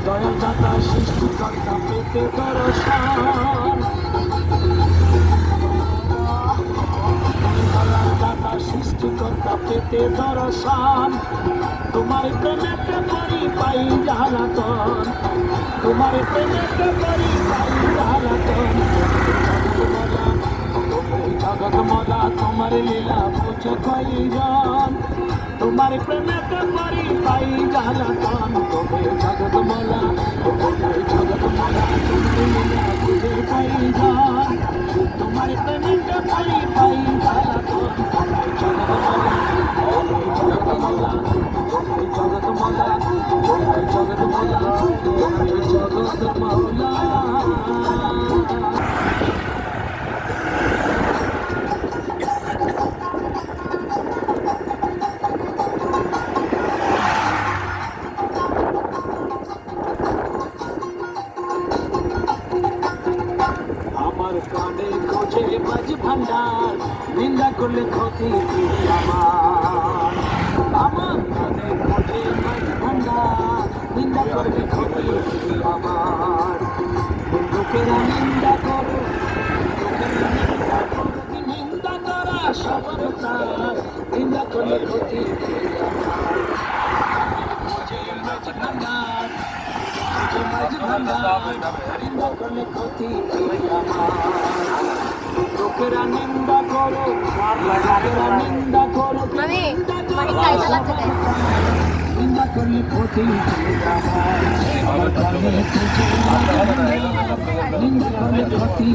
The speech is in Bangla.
দয়াল দাতা সৃষ্টিকর্তা পেতে দর্শন দাতা সৃষ্টিকর্তা পেতে দর্শন তোমার প্রেমেতে পরি পাই জ্বালাতন তোমার প্রেমেতে পরি পাই জ্বালাতন জগৎ মলা তোমার লীলা বুঝে কইজন তোমার প্রেমেতে পরি পাই জ্বালাতন তবে জগৎ মলা জগৎ মলা তোমার লীলা বুঝে কইজন তোমার প্রেমেতে পরি পাই জ্বালাতন জগৎ মলা জগৎ মলা জগৎ মলা জগৎ মলা আমার কানে খোঁজে মাঝ ভান্ডার নিন্দা করলে ক্ষতি আমার আমার কানে খোঁজে মাঝ ভান্ডার নিন্দা করলে ক্ষতি আমার লোকেরা নিন্দা করো নিন্দা করা সফলতা নিন্দা করলে ক্ষতি আমার খোঁজে মাঝ ভান্ডার নিন্দা করলে ক্ষতি লোকেরা নিন্দা করো লোকেরা নিন্দা করো নিন্দা করলে ক্ষতি নিন্দা করলে ক্ষতি